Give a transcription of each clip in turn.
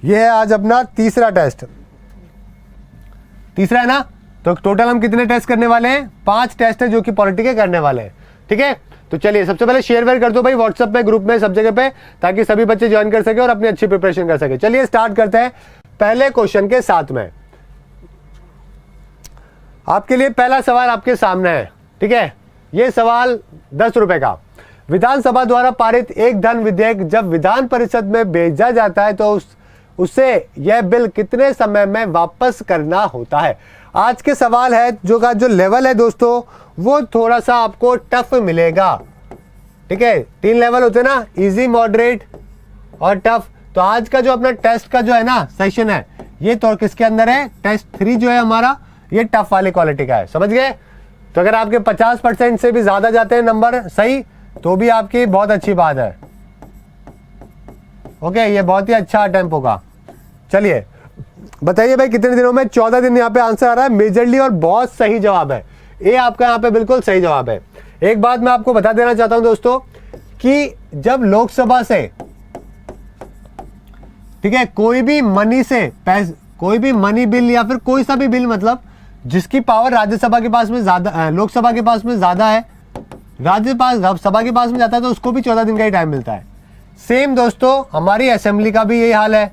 ये है आज अपना तीसरा टेस्ट, तीसरा है ना। तो टोटल हम कितने टेस्ट करने वाले हैं? 5 टेस्ट है जो कि पॉलिटी के करने वाले हैं, ठीक है। तो चलिए सबसे पहले शेयर वेयर कर दो भाई व्हाट्सएप में, ग्रुप में, सब जगह पे, ताकि सभी बच्चे ज्वाइन कर सके और अपनी अच्छी प्रिपरेशन कर सके। चलिए स्टार्ट करते हैं पहले क्वेश्चन के साथ में। आपके लिए पहला सवाल आपके सामने है, ठीक है। ये सवाल 10 रुपए का। विधानसभा द्वारा पारित एक धन विधेयक जब विधान परिषद में भेजा जाता है तो उससे यह बिल कितने समय में वापस करना होता है। आज के सवाल है जो लेवल है दोस्तों वो थोड़ा सा आपको टफ मिलेगा, ठीक है। 3 लेवल होते हैं ना, इजी, मॉडरेट और टफ। तो आज का जो अपना टेस्ट का जो है ना सेशन है, ये तो किसके अंदर है? टेस्ट 3 जो है हमारा, ये टफ वाली क्वालिटी का है, समझ गए। तो अगर आपके 50% से भी ज्यादा जाते हैं नंबर सही, तो भी आपकी बहुत अच्छी बात है। ओके, ये बहुत ही अच्छा अटेम्प्ट होगा। चलिए बताइए भाई कितने दिनों में? 14 दिन यहाँ पे आंसर आ रहा है मेजरली, और बहुत सही जवाब है ये आपका, यहाँ पे बिल्कुल सही जवाब है। एक बात मैं आपको बता देना चाहता हूं दोस्तों कि जब लोकसभा से, ठीक है, कोई भी मनी से कोई भी मनी बिल या फिर कोई सा भी बिल, मतलब जिसकी पावर राज्यसभा के पास में ज्यादा, लोकसभा के पास में ज्यादा है, राज्यसभा के पास में जाता है, तो उसको भी 14 दिन का ही टाइम मिलता है। सेम दोस्तों हमारी असेंबली का भी यही हाल है।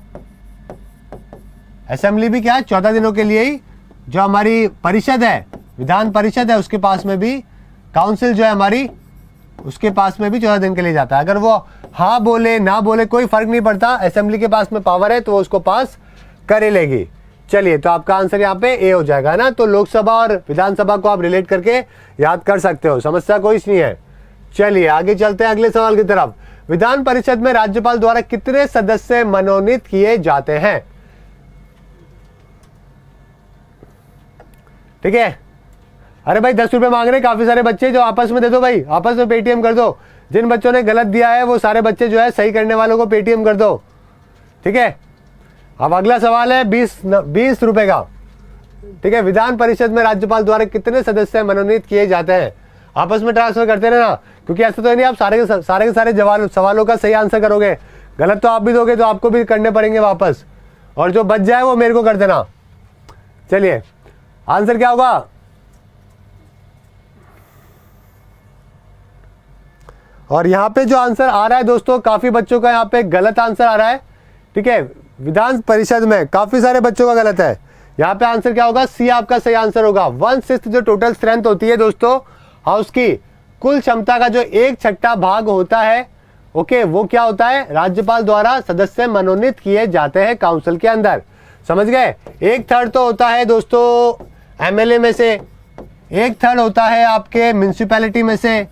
असेंबली भी क्या है? 14 दिनों के लिए ही। जो हमारी परिषद है, विधान परिषद है, उसके पास में भी, काउंसिल जो है हमारी, उसके पास में भी 14 दिन के लिए जाता है। अगर वो हाँ बोले ना बोले कोई फर्क नहीं पड़ता, असेंबली के पास में पावर है तो वो उसको पास कर ही लेगी। चलिए तो आपका आंसर यहाँ पे ए हो जाएगा ना। तो लोकसभा और विधानसभा को आप रिलेट करके याद कर सकते हो, समस्या कोई नहीं है। चलिए आगे चलते हैं अगले सवाल की तरफ। विधान परिषद में राज्यपाल द्वारा कितने सदस्य मनोनीत किए जाते हैं? ठीक है। अरे भाई 10 रुपए मांग रहे काफी सारे बच्चे, जो आपस में दे दो भाई, आपस में पेटीएम कर दो। जिन बच्चों ने गलत दिया है वो सारे बच्चे जो है सही करने वालों को पेटीएम कर दो, ठीक है। अब अगला सवाल है 20 रुपए का, ठीक है। विधान परिषद में राज्यपाल द्वारा कितने सदस्य मनोनीत किए जाते हैं? आपस में ट्रांसफर करते रहना, क्योंकि ऐसा तो नहीं आप सारे के सारे सवालों का सही आंसर करोगे। गलत तो आप भी दोगे तो आपको भी करने पड़ेंगे वापस, और जो बच जाए वो मेरे को कर देना। चलिए आंसर क्या होगा? और यहां पे जो आंसर आ रहा है दोस्तों, काफी बच्चों का यहाँ पे गलत आंसर आ रहा है, ठीक है। विधान परिषद में काफी सारे बच्चों का गलत है। यहाँ पे आंसर क्या होगा? सी आपका सही आंसर होगा। 1/6 जो टोटल स्ट्रेंथ होती है दोस्तों हाउस की, कुल क्षमता का जो 1/6 भाग होता है, ओके, वो क्या होता है? राज्यपाल द्वारा सदस्य मनोनीत किए जाते हैं काउंसिल के अंदर, समझ गए। 1/3 तो होता है दोस्तों एमएलए में से, 1/3 होता है आपके म्युनिसिपैलिटी में से,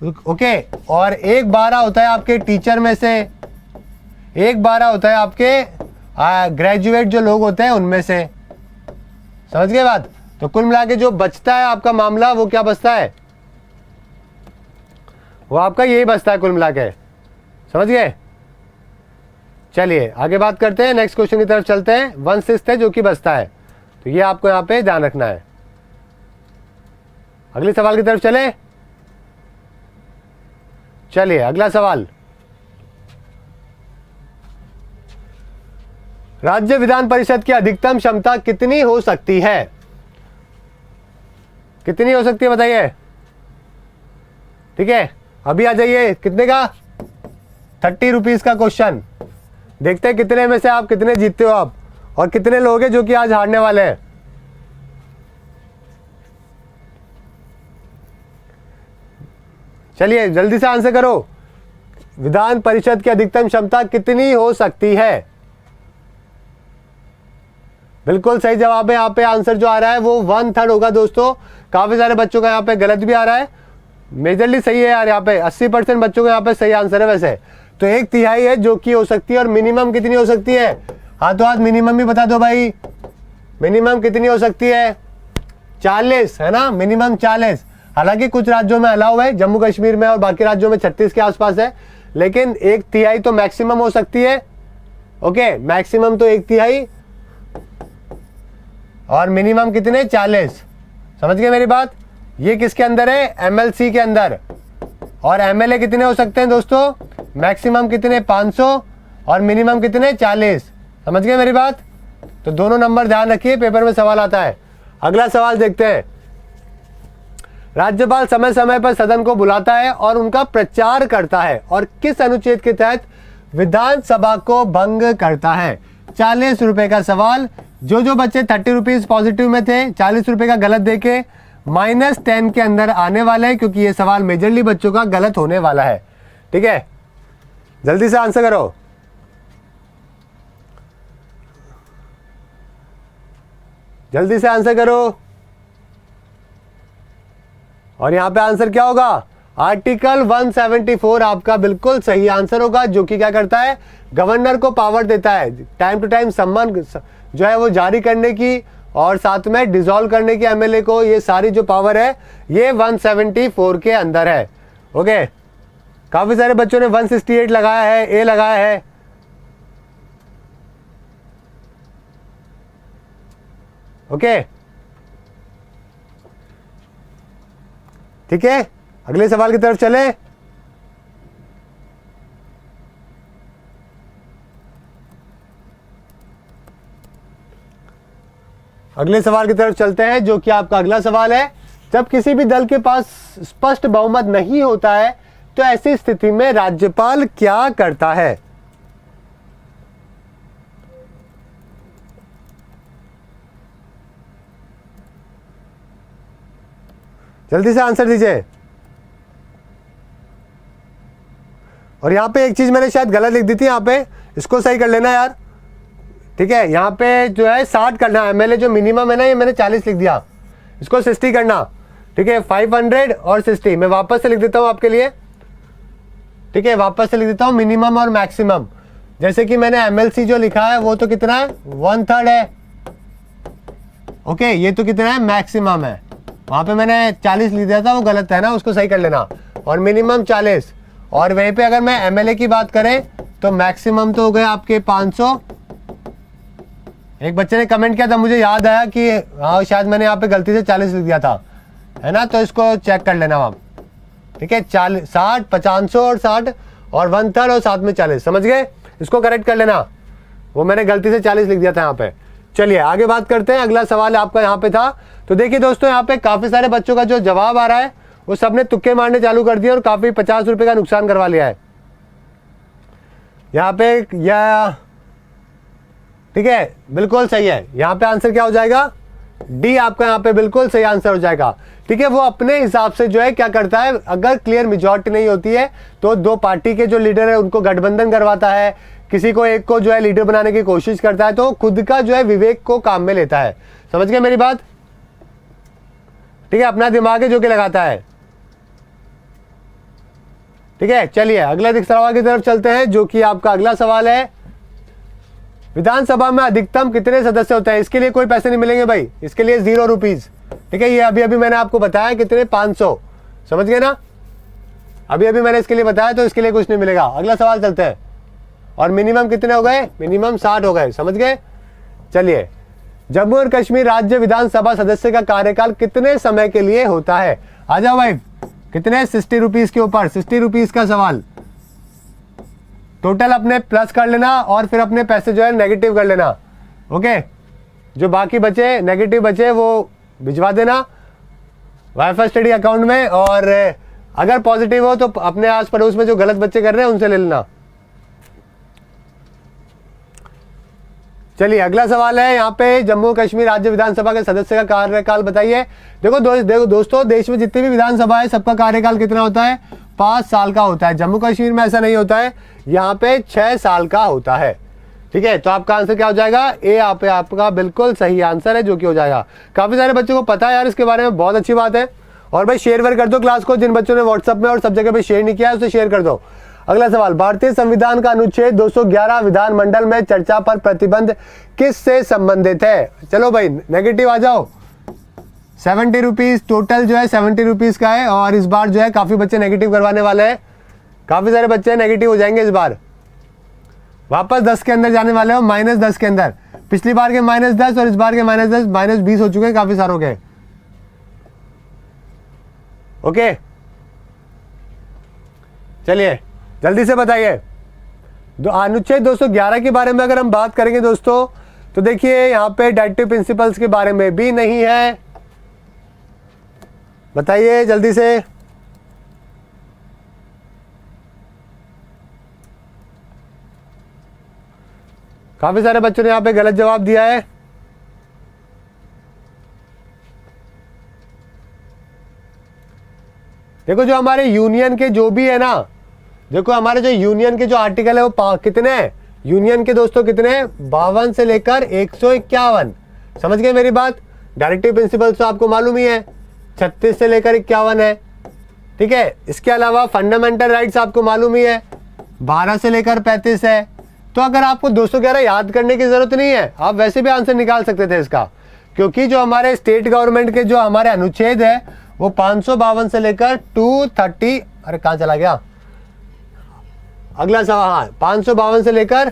ओके, और 1/12 होता है आपके टीचर में से, 1/12 होता है आपके ग्रेजुएट जो लोग होते हैं उनमें से, समझ गए बात। तो कुल मिला के जो बचता है आपका मामला, वो क्या बचता है? वो आपका यही बचता है कुल मिला के, समझ गए। चलिए आगे बात करते हैं, नेक्स्ट क्वेश्चन की तरफ चलते हैं। 1/6 है जो कि बचता है, तो ये आपको यहाँ पे ध्यान रखना है। अगले सवाल की तरफ चले। चलिए अगला सवाल, राज्य विधान परिषद की अधिकतम क्षमता कितनी हो सकती है? कितनी हो सकती है बताइए, ठीक है। अभी आ जाइए, कितने का? 30 रुपीज का क्वेश्चन। देखते हैं कितने में से आप कितने जीतते हो आप, और कितने लोग हैं जो कि आज हारने वाले हैं। चलिए जल्दी से आंसर करो। विधान परिषद की अधिकतम क्षमता कितनी हो सकती है? बिल्कुल सही जवाब है। यहाँ पे आंसर जो आ रहा है वो 1/3 होगा दोस्तों। काफी सारे बच्चों का यहाँ पे गलत भी आ रहा है, मेजरली सही है यार। यहाँ पे 80% बच्चों का यहाँ पे सही आंसर है वैसे तो। 1/3 है जो कि हो सकती है। और मिनिमम कितनी हो सकती है? हाथों हाथ मिनिमम भी बता दो भाई, मिनिमम कितनी हो सकती है? 40 है ना, मिनिमम 40। हालांकि कुछ राज्यों में अलाउ है, जम्मू कश्मीर में और बाकी राज्यों में 36 के आसपास है, लेकिन 1/3 तो मैक्सिमम हो सकती है। ओके, मैक्सिमम तो 1/3 और मिनिमम कितने? 40। समझ गए मेरी बात? ये किसके अंदर है? एमएलसी के अंदर। और एमएलए कितने हो सकते हैं दोस्तों? मैक्सिमम कितने 500 और मिनिमम कितने 40। समझ गए मेरी बात? तो दोनों नंबर ध्यान रखिए, पेपर में सवाल आता है। अगला सवाल देखते हैं। राज्यपाल समय समय पर सदन को बुलाता है और उनका प्रचार करता है और किस अनुच्छेद के तहत विधानसभा को भंग करता है? 40 रुपए का सवाल। जो बच्चे 30 रुपीज पॉजिटिव में थे, 40 रुपए का गलत देके -10 के अंदर आने वाले हैं, क्योंकि ये सवाल मेजरली बच्चों का गलत होने वाला है। ठीक है, जल्दी से आंसर करो। जल्दी से आंसर करो। और यहां पे आंसर क्या होगा? आर्टिकल 174 आपका बिल्कुल सही आंसर होगा, जो कि क्या करता है? गवर्नर को पावर देता है टाइम टू टाइम सम्मान जो है वो जारी करने की, और साथ में डिसॉल्व करने की एमएलए को। ये सारी जो पावर है ये 174 के अंदर है। ओके, काफी सारे बच्चों ने 168 लगाया है, ए लगाया है। ओके, ठीक है, अगले सवाल की तरफ चले। अगले सवाल की तरफ चलते हैं, जो कि आपका अगला सवाल है। जब किसी भी दल के पास स्पष्ट बहुमत नहीं होता है तो ऐसी स्थिति में राज्यपाल क्या करता है? जल्दी से आंसर दीजिए। और यहां पे एक चीज मैंने शायद गलत लिख दी थी, यहां पे इसको सही कर लेना यार। ठीक है, यहाँ पे जो है 60 करना है, एमएलए जो मिनिमम है ना, ये मैंने 40 लिख दिया, इसको 60 करना। ठीक है, 500 और 60 मैं वापस से लिख देता हूँ आपके लिए। ठीक है, वापस से लिख देता हूँ मिनिमम और मैक्सिमम। जैसे कि मैंने एमएलसी जो लिखा है वो तो कितना है? 1/3 है। ओके, ये तो कितना है? मैक्सिमम है। वहां पे मैंने 40 लिख दिया था, वो गलत है ना, उसको सही कर लेना। और मिनिमम 40, और वहीं पे अगर मैं एमएलए की बात करें तो मैक्सिमम तो हो गए आपके 500। एक बच्चे ने कमेंट किया था, मुझे याद आया कि हाँ शायद मैंने यहाँ पे गलती से 40 लिख दिया था, है ना, तो इसको चेक कर लेना आप। ठीक है, 40, 60, 500 और 60 और 1/3 और साथ में 40। समझ गए? इसको करेक्ट कर लेना, वो मैंने गलती से 40 लिख दिया था यहाँ पे। चलिए आगे बात करते हैं। अगला सवाल आपका यहाँ पे था। तो देखिए दोस्तों, यहाँ पे काफी सारे बच्चों का जो जवाब आ रहा है वो सबने तुक्के मारने चालू कर दिए और काफी 50 रुपए का नुकसान करवा लिया है यहाँ पे। या ठीक है, बिल्कुल सही है। यहाँ पे आंसर क्या हो जाएगा? डी आपका यहाँ पे बिल्कुल सही आंसर हो जाएगा। ठीक है, वो अपने हिसाब से जो है क्या करता है, अगर क्लियर मेजॉरिटी नहीं होती है तो दो पार्टी के जो लीडर है उनको गठबंधन करवाता है, किसी को एक को जो है लीडर बनाने की कोशिश करता है, तो खुद का जो है विवेक को काम में लेता है। समझ गए मेरी बात? ठीक है, अपना दिमाग है जो कि लगाता है। ठीक है, चलिए अगले सवाल की तरफ चलते हैं, जो कि आपका अगला सवाल है। विधानसभा में अधिकतम कितने सदस्य होते हैं? इसके लिए कोई पैसे नहीं मिलेंगे भाई, इसके लिए 0 रुपीज। ठीक है, ये अभी मैंने आपको बताया कितने, 500। समझ गए ना? अभी मैंने इसके लिए बताया, तो इसके लिए कुछ नहीं मिलेगा। अगला सवाल चलते हैं। और मिनिमम कितने हो गए? मिनिमम 60 हो गए। समझ गए? चलिए, जम्मू और कश्मीर राज्य विधानसभा सदस्य का कार्यकाल कितने समय के लिए होता है? आ जाओ भाई, कितने? 60 रुपीज के ऊपर, 60 रुपीज का सवाल। टोटल अपने प्लस कर लेना और फिर अपने पैसे जो है नेगेटिव कर लेना। ओके, जो बाकी बचे नेगेटिव बचे वो भिजवा देना वाईफाई स्टडी अकाउंट में, और अगर पॉजिटिव हो तो अपने आस पड़ोस में जो गलत बच्चे कर रहे हैं उनसे ले लेना। चलिए अगला सवाल है यहाँ पे, जम्मू कश्मीर राज्य विधानसभा के सदस्य का कार्यकाल बताइए। देखो दोस्तों, देश में जितनी भी विधानसभा है सबका कार्यकाल कितना होता है? 5 साल का होता है। जम्मू कश्मीर में ऐसा नहीं होता है, यहाँ पे 6 साल का होता है। ठीक है, तो आपका आंसर क्या हो जाएगा? ए आपका बिल्कुल सही आंसर है, जो कि हो जाएगा। काफी सारे बच्चों को पता है यार इसके बारे में, बहुत अच्छी बात है। और भाई शेयर कर दो क्लास को, जिन बच्चों ने व्हाट्सएप में और सब जगह पे शेयर नहीं किया है उसे शेयर कर दो। अगला सवाल, भारतीय संविधान का अनुच्छेद 211 विधानमंडल में चर्चा पर प्रतिबंध किससे संबंधित है? चलो भाई नेगेटिव आ जाओ। 70 रुपीज टोटल जो है 70 रुपीज का है, और इस बार जो है काफी बच्चे नेगेटिव करवाने वाले हैं। काफी सारे बच्चे नेगेटिव हो जाएंगे इस बार, वापस 10 के अंदर जाने वाले हो, -10 के अंदर। पिछली बार के -10 और इस बार के -10, -20 हो चुके हैं काफी सारों के। ओके, चलिए जल्दी से बताइए। अनुच्छेद 211 के बारे में अगर हम बात करेंगे दोस्तों, तो देखिए यहाँ पे डायरेक्टिव प्रिंसिपल्स के बारे में भी नहीं है। बताइए जल्दी से। काफी सारे बच्चों ने यहाँ पे गलत जवाब दिया है। देखो जो हमारे यूनियन के जो भी है ना, देखो हमारे जो यूनियन के जो आर्टिकल है वो कितने हैं यूनियन के दोस्तों, कितने 52 से लेकर 151। समझ गए मेरी बात। डायरेक्टिव प्रिंसिपल तो आपको मालूम ही है 36 से लेकर 51 है। ठीक है, इसके अलावा फंडामेंटल राइट्स आपको मालूम ही है 12 से लेकर 35 है। तो अगर आपको 211 याद करने की जरूरत नहीं है, आप वैसे भी आंसर निकाल सकते थे इसका, क्योंकि जो हमारे स्टेट गवर्नमेंट के जो हमारे अनुच्छेद है वो 552 से लेकर 230, अरे कहाँ चला गया अगला सवाल, हाँ 552 से लेकर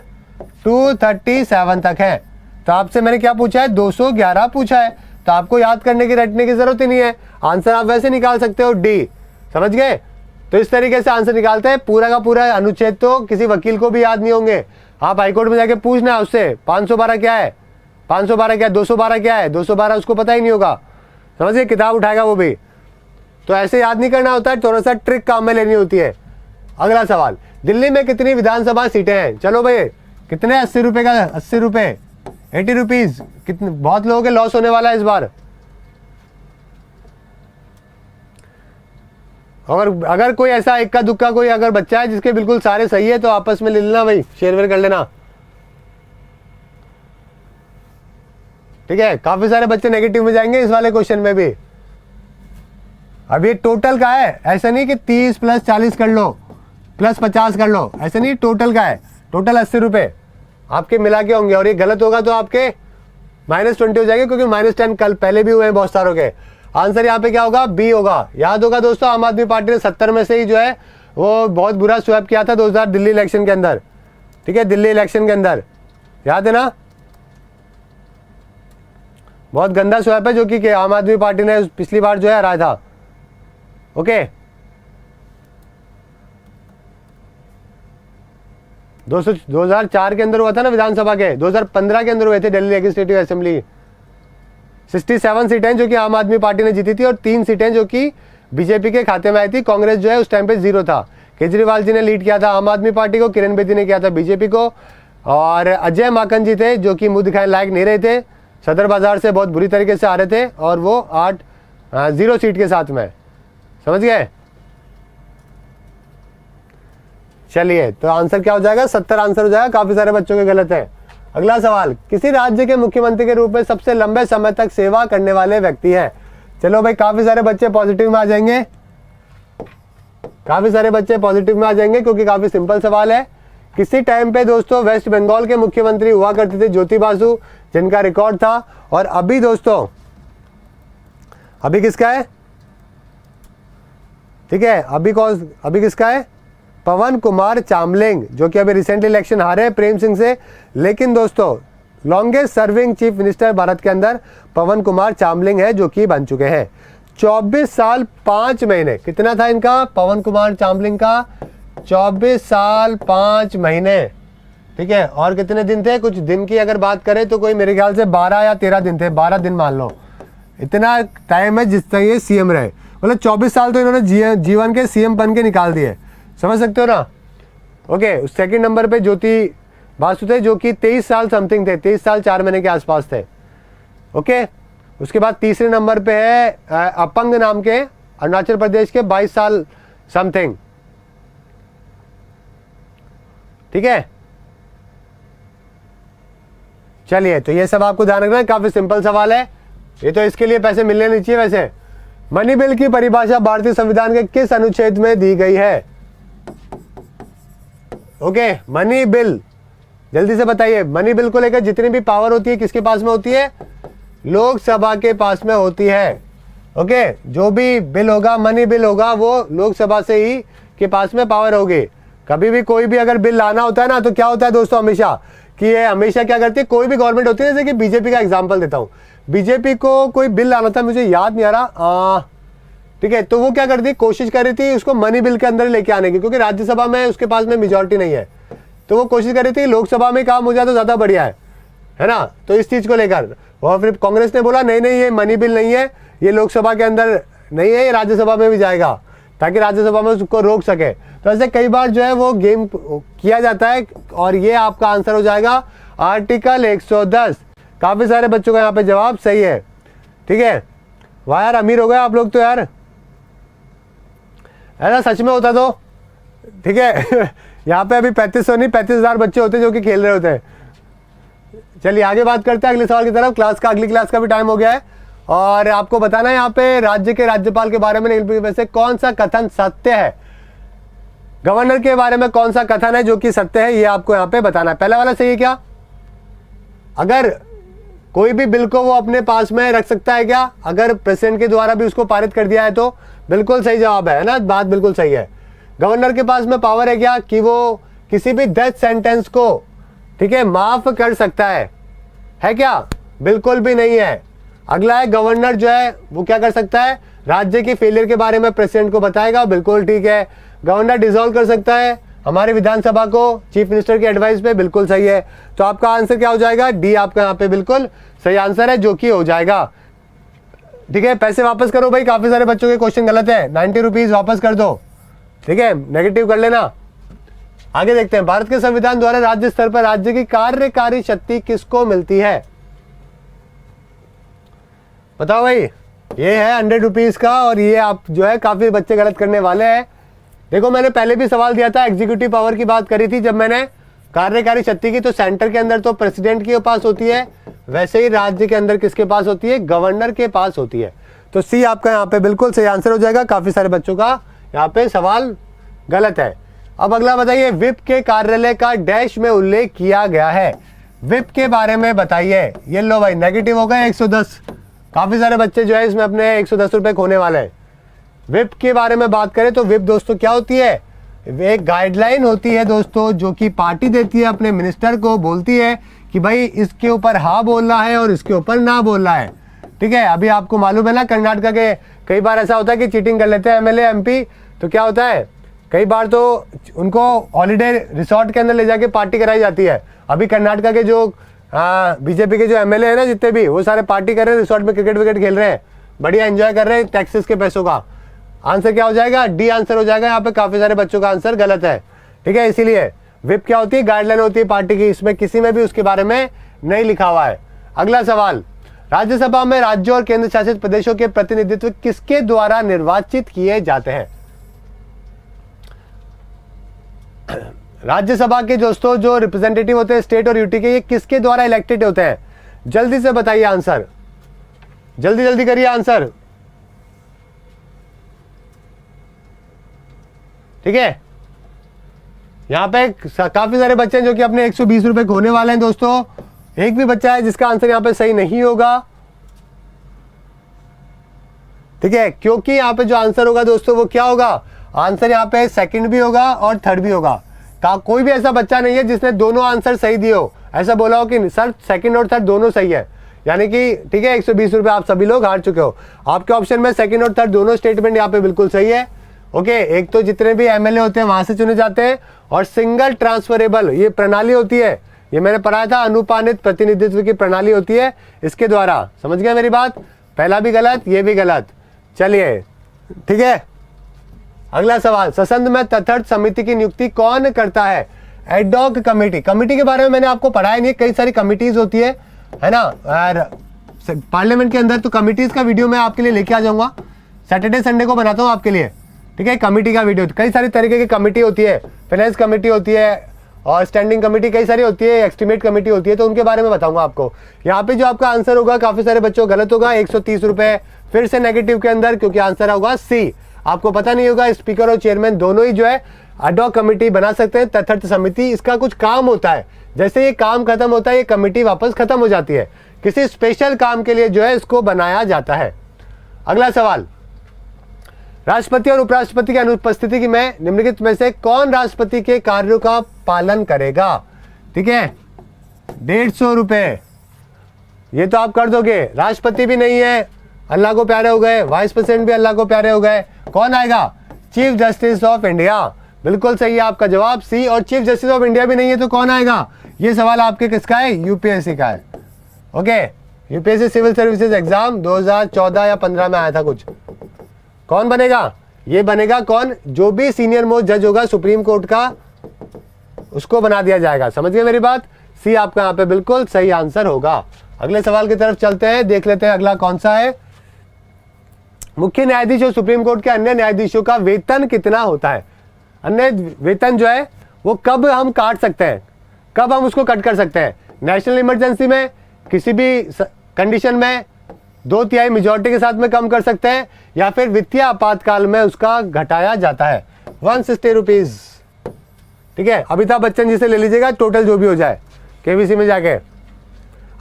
237 तक है। तो आपसे मैंने क्या पूछा है, 211 पूछा है, तो आपको याद करने की रटने की जरूरत ही नहीं है, आंसर आप वैसे निकाल सकते हो डी। समझ गए। तो इस तरीके से आंसर निकालते हैं। पूरा का पूरा अनुच्छेद तो किसी वकील को भी याद नहीं होंगे, आप हाईकोर्ट में जाके पूछना है उससे 512 क्या है, 512 क्या है, 212 क्या है, 212 उसको पता ही नहीं होगा। समझिए, किताब उठाएगा वो भी। तो ऐसे याद नहीं करना होता है, थोड़ा सा ट्रिक काम में लेनी होती है। अगला सवाल, दिल्ली में कितनी विधानसभा सीटें हैं? चलो भाई, कितने 80 रुपए का, 80 रुपए 80 रुपीज, कितने, बहुत लोगों के लॉस होने वाला है इस बार। अगर कोई ऐसा इक्का दुक्का कोई अगर बच्चा है जिसके बिल्कुल सारे सही है तो आपस में ले लेना भाई, शेयर वेयर कर लेना। ठीक है, काफी सारे बच्चे नेगेटिव में जाएंगे इस वाले क्वेश्चन में भी। अब ये टोटल का है, ऐसा नहीं कि 30 प्लस 40 कर लो प्लस 50 कर लो, ऐसा नहीं, टोटल का है। टोटल 80 रुपए आपके मिला के होंगे, और ये गलत होगा तो आपके -20 हो जाएंगे, क्योंकि -10 कल पहले भी हुए हैं बहुत सारों के। आंसर यहाँ पे क्या होगा, बी होगा। याद होगा दोस्तों, आम आदमी पार्टी ने 70 में से ही जो है वो बहुत बुरा स्वैप किया था 2000 दिल्ली इलेक्शन के अंदर। ठीक है, दिल्ली इलेक्शन के अंदर, याद है ना, बहुत गंदा स्वैप है जो कि आम आदमी पार्टी ने पिछली बार जो है हराया था। ओके, 2004 के अंदर हुआ था ना विधानसभा के, 2015 के अंदर हुए थे दिल्ली लेजिस्लेटिव असेंबली। 67 सीटें जो कि आम आदमी पार्टी ने जीती थी, और 3 सीटें जो कि बीजेपी के खाते में आई थी। कांग्रेस जो है उस टाइम पे 0 था। केजरीवाल जी ने लीड किया था आम आदमी पार्टी को, किरण बेदी ने किया था बीजेपी को, और अजय माकन जी थे जो कि मुंह दिखाने लायक नहीं रहे थे, सदर बाजार से बहुत बुरी तरीके से आ रहे थे, और वो 0 सीट के साथ में। समझ गए। चलिए, तो आंसर क्या हो जाएगा, 70 आंसर हो जाएगा। काफी सारे बच्चों के गलत है। अगला सवाल, किसी राज्य के मुख्यमंत्री के रूप में सबसे लंबे समय तक सेवा करने वाले व्यक्ति है? चलो भाई, काफी सारे बच्चे पॉजिटिव में आ जाएंगे, काफी सारे बच्चे पॉजिटिव में आ जाएंगे, क्योंकि काफी सिंपल सवाल है। किसी टाइम पे दोस्तों वेस्ट बंगाल के मुख्यमंत्री हुआ करते थे ज्योति बासु, जिनका रिकॉर्ड था। और अभी दोस्तों, अभी किसका है? ठीक है, अभी किसका है? पवन कुमार चामलिंग, जो कि अभी रिसेंटली इलेक्शन हारे प्रेम सिंह से। लेकिन दोस्तों, longest serving chief minister Bharat के अंदर पवन कुमार चामलिंग है, जो कि बन चुके हैं 24 साल 5 महीने। कितना था इनका, पवन कुमार चामलिंग का? 24 साल 5 महीने। ठीक है, और कितने दिन थे? कुछ दिन की अगर बात करें तो कोई मेरे ख्याल से 12 या 13 दिन थे, 12 दिन मान लो। इतना टाइम है जिस तक ये सीएम रहे, मतलब 24 साल तो इन्होंने जीवन के सीएम बन के निकाल दिए। समझ सकते हो ना। ओके, सेकंड नंबर पे ज्योति बासु थे, जो कि 23 साल समथिंग थे, 23 साल 4 महीने के आसपास थे। ओके, उसके बाद तीसरे नंबर पे है अपंग नाम के, अरुणाचल प्रदेश के, 22 साल समथिंग। ठीक है, चलिए, तो ये सब आपको ध्यान रखना है, काफी सिंपल सवाल है ये, तो इसके लिए पैसे मिलने नहीं चाहिए। वैसे मनी बिल की परिभाषा भारतीय संविधान के किस अनुच्छेद में दी गई है? ओके, मनी बिल, जल्दी से बताइए। मनी बिल को लेकर जितनी भी पावर होती है किसके पास में होती है? लोकसभा के पास में होती है। ओके, जो भी बिल होगा, मनी बिल होगा, वो लोकसभा से ही के पास में पावर होगी। कभी भी कोई भी अगर बिल लाना होता है ना, तो क्या होता है दोस्तों हमेशा, कि ये हमेशा क्या करती है, कोई भी गवर्नमेंट होती है, जैसे कि बीजेपी का एग्जाम्पल देता हूँ। बीजेपी को कोई बिल लाना था, मुझे याद नहीं आ रहा, ठीक है। तो वो क्या करती, कोशिश कर रही थी उसको मनी बिल के अंदर लेके आने की, क्योंकि राज्यसभा में उसके पास में मेजोरिटी नहीं है, तो वो कोशिश कर रही थी लोकसभा में काम हो जाए तो ज़्यादा बढ़िया है ना। तो इस चीज़ को लेकर और फिर कांग्रेस ने बोला नहीं नहीं, ये मनी बिल नहीं है, ये लोकसभा के अंदर नहीं है, ये राज्यसभा में भी जाएगा, ताकि राज्यसभा में उसको रोक सके। तो ऐसे कई बार जो है वो गेम किया जाता है, और ये आपका आंसर हो जाएगा आर्टिकल 110। काफ़ी सारे बच्चों का यहाँ पे जवाब सही है, ठीक है। वाह यार, अमीर हो गए आप लोग तो यार, ऐसा सच में होता तो, ठीक है। यहाँ पे अभी 3500 नहीं 35,000 बच्चे होते जो कि खेल रहे होते हैं। चलिए आगे बात करते हैं अगले सवाल की तरफ। क्लास का, अगली क्लास का भी टाइम हो गया है, और आपको बताना है यहाँ पे राज्य के राज्यपाल के बारे में वैसे कौन सा कथन सत्य है, गवर्नर के बारे में कौन सा कथन है जो कि सत्य है, ये आपको यहाँ पे बताना है। पहला वाला सही है क्या? अगर कोई भी बिल को वो अपने पास में रख सकता है क्या, अगर प्रेसिडेंट के द्वारा भी उसको पारित कर दिया है तो? बिल्कुल सही जवाब है ना, बात बिल्कुल सही है। गवर्नर के पास में पावर है क्या कि वो किसी भी डेथ सेंटेंस को, ठीक है, माफ कर सकता है क्या? बिल्कुल भी नहीं है। अगला है गवर्नर जो है वो क्या कर सकता है, राज्य की फेलियर के बारे में प्रेसिडेंट को बताएगा, बिल्कुल ठीक है। गवर्नर डिसॉल्व कर सकता है हमारे विधानसभा को चीफ मिनिस्टर की एडवाइस पे, बिल्कुल सही है। तो आपका आंसर क्या हो जाएगा? डी आपका यहाँ पे बिल्कुल सही आंसर है, जो कि हो जाएगा, ठीक है। पैसे वापस करो भाई, काफी सारे बच्चों के क्वेश्चन गलत है, 90 रुपीज वापस कर दो, ठीक है, नेगेटिव कर लेना। आगे देखते हैं, भारत के संविधान द्वारा राज्य स्तर पर राज्य की कार्यकारी शक्ति किसको मिलती है? बताओ भाई, ये है 100 रुपीज का, और ये आप जो है काफी बच्चे गलत करने वाले हैं। देखो मैंने पहले भी सवाल दिया था, एग्जीक्यूटिव पावर की बात करी थी जब मैंने कार्यकारी शक्ति की, तो सेंटर के अंदर तो प्रेसिडेंट के पास होती है, वैसे ही राज्य के अंदर किसके पास होती है? गवर्नर के पास होती है। तो सी आपका यहाँ पे बिल्कुल सही आंसर हो जाएगा। काफी सारे बच्चों का यहाँ पे सवाल गलत है। अब अगला बताइए, विप के कार्यालय का डैश में उल्लेख किया गया है, विप के बारे में बताइए। ये लो भाई, नेगेटिव हो गए 110, काफी सारे बच्चे जो है इसमें अपने 110 रुपए खोने वाले हैं। विप के बारे में बात करें तो विप दोस्तों क्या होती है? एक गाइडलाइन होती है दोस्तों, जो कि पार्टी देती है अपने मिनिस्टर को, बोलती है कि भाई इसके ऊपर हाँ बोलना है और इसके ऊपर ना बोलना है, ठीक है। अभी आपको मालूम है ना, कर्नाटका के कई बार ऐसा होता है कि चीटिंग कर लेते हैं एमएलए एमपी, तो क्या होता है कई बार तो उनको हॉलीडे रिसोर्ट के अंदर ले जाके पार्टी कराई जाती है। अभी कर्नाटका के जो बीजेपी के जो एमएलए है ना जितने भी, वो सारे पार्टी कर रहे हैं, रिसोर्ट में क्रिकेट विकेट खेल रहे हैं, बढ़िया एंजॉय कर रहे हैं टैक्सेस के पैसों का। आंसर क्या हो जाएगा? डी आंसर हो जाएगा। यहाँ पे काफी सारे बच्चों का आंसर गलत है, ठीक है। इसीलिए विप क्या होती है? गाइडलाइन होती है पार्टी की, इसमें किसी में भी उसके बारे में नहीं लिखा हुआ है। अगला सवाल, राज्यसभा में राज्यों और केंद्र शासित प्रदेशों के प्रतिनिधित्व किसके द्वारा निर्वाचित किए जाते हैं? राज्यसभा के दोस्तों जो रिप्रेजेंटेटिव होते हैं स्टेट और यूटी के, ये किसके द्वारा इलेक्टेड होते हैं? जल्दी से बताइए आंसर, जल्दी जल्दी करिए आंसर, ठीक है। यहां पे काफी सारे बच्चे हैं जो कि अपने 120 रुपए खोने वाले हैं दोस्तों। एक भी बच्चा है जिसका आंसर यहां पे सही नहीं होगा, ठीक है, क्योंकि यहां पे जो आंसर होगा दोस्तों वो क्या होगा? आंसर यहां पे सेकंड भी होगा और थर्ड भी होगा। कोई भी ऐसा बच्चा नहीं है जिसने दोनों आंसर सही दिए हो, ऐसा बोला हो कि सर सेकंड और थर्ड दोनों सही है, यानी कि ठीक है 120 रुपए आप सभी लोग हार चुके हो। आपके ऑप्शन में सेकंड और थर्ड दोनों स्टेटमेंट यहाँ पे बिल्कुल सही है, ओके। एक तो जितने भी एमएलए होते हैं वहां से चुने जाते हैं, और सिंगल ट्रांसफरेबल ये प्रणाली होती है, ये मैंने पढ़ाया था, अनुपानित प्रतिनिधित्व की प्रणाली होती है, इसके द्वारा। समझ गया मेरी बात? पहला भी गलत, ये भी गलत। चलिए ठीक है, अगला सवाल, ससंद में तथर्थ समिति की नियुक्ति कौन करता है? Ad hoc committee. कमेटी के बारे में मैंने आपको पढ़ाया नहीं, कई सारी कमिटीज होती है ना, और पार्लियामेंट के अंदर, तो कमिटीज का वीडियो मैं आपके लिए लेके आ जाऊंगा, सैटरडे संडे को बनाता हूँ आपके लिए, ठीक है। कमेटी का वीडियो, कई सारी तरीके की कमेटी होती है, फाइनेंस कमेटी होती है और स्टैंडिंग कमेटी कई सारी होती है, एस्टिमेट कमेटी होती है, तो उनके बारे में बताऊंगा आपको। यहाँ पे जो आपका आंसर होगा काफी सारे बच्चों गलत होगा, 130 रुपए फिर से नेगेटिव के अंदर, क्योंकि आंसर होगा सी। आपको पता नहीं होगा स्पीकर और चेयरमैन दोनों ही जो है एडॉक कमेटी बना सकते हैं, तथर्थ समिति। इसका कुछ काम होता है, जैसे ये काम खत्म होता है ये कमेटी वापस खत्म हो जाती है, किसी स्पेशल काम के लिए जो है इसको बनाया जाता है। अगला सवाल, राष्ट्रपति और उपराष्ट्रपति की अनुपस्थिति में निम्नलिखित में से कौन राष्ट्रपति के कार्यों का पालन करेगा? ठीक है, 150 रुपए ये तो आप कर दोगे, राष्ट्रपति भी नहीं है, अल्लाह को प्यारे हो गए, वाइस प्रेसिडेंट भी अल्लाह को प्यारे हो गए। कौन आएगा? Chief justice of India. बिल्कुल सही है आपका जवाब सी। और चीफ जस्टिस ऑफ इंडिया भी नहीं है तो कौन आएगा? ये सवाल आपके किसका है? यूपीएससी का है। Okay, UPSC civil services exam 2014 या 15 में आया था कुछ। कौन बनेगा? ये बनेगा कौन? जो भी सीनियर मोस्ट जज होगा सुप्रीम कोर्ट का, उसको बना दिया जाएगा। समझ गए मेरी बात? सी आपका यहाँ पे बिल्कुल सही आंसर होगा। अगले सवाल की तरफ चलते हैं, देख लेते हैं अगला कौन सा है। मुख्य न्यायाधीश और सुप्रीम कोर्ट के अन्य न्यायाधीशों का वेतन कितना होता है? अन्य वेतन जो है वो कब हम काट सकते हैं, कब हम उसको कट कर सकते हैं? नेशनल इमरजेंसी में, किसी भी कंडीशन में 2/3 मेजोरिटी के साथ में कम कर सकते हैं, या फिर वित्तीय आपातकाल में उसका घटाया जाता है। 160 रुपीज। ठीक है, अमिताभ बच्चन जी से ले लीजिएगा, टोटल जो भी हो जाए केबीसी में जाके।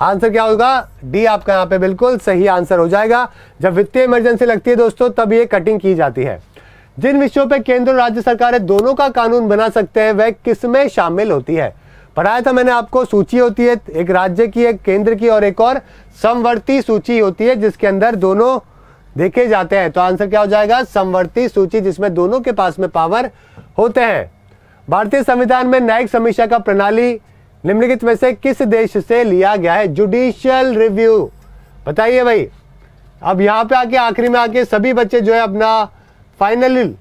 आंसर क्या होगा? डी आपका यहाँ पे बिल्कुल सही आंसर हो जाएगा। जब वित्तीय इमरजेंसी लगती है दोस्तों, तब ये कटिंग की जाती है। जिन विषयों पे केंद्र और राज्य सरकारें दोनों का कानून बना सकते हैं, वह किसमें शामिल होती है? पढ़ाया था मैंने आपको, सूची होती है एक राज्य की, एक केंद्र की, और एक और समवर्ती सूची होती है जिसके अंदर दोनों देखे जाते हैं। तो आंसर क्या हो जाएगा? समवर्ती सूची, जिसमें दोनों के पास में पावर होते हैं। भारतीय संविधान में न्यायिक समीक्षा का प्रणाली निम्नलिखित में से किस देश से लिया गया है? Judicial review. बताइए भाई। अब यहाँ पे आके आखिरी में आके सभी बच्चे जो है अपना फाइनल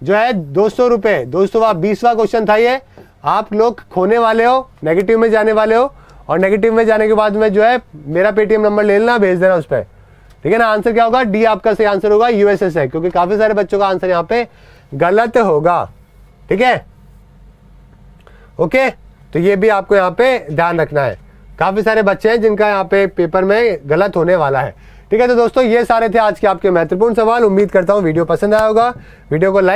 जो है 200 रुपये, 220वां क्वेश्चन था ये, आप लोग खोने वाले हो, नेगेटिव में जाने वाले हो, और नेगेटिव में जाने के बाद में जो है मेरा पेटीएम नंबर ले लेना, भेज देना उस पर। ठीक है ना? आंसर क्या होगा? डी आपका सही आंसर होगा, यूएसएसए, क्योंकि काफी सारे बच्चों का आंसर यहाँ पे गलत होगा। ठीक है, ओके, तो ये भी आपको यहाँ पे ध्यान रखना है। काफी सारे बच्चे हैं जिनका यहाँ पे पेपर में गलत होने वाला है। ठीक है, तो दोस्तों ये सारे थे आज के आपके महत्वपूर्ण सवाल। उम्मीद करता हूँ वीडियो पसंद आया होगा। वीडियो को लाइक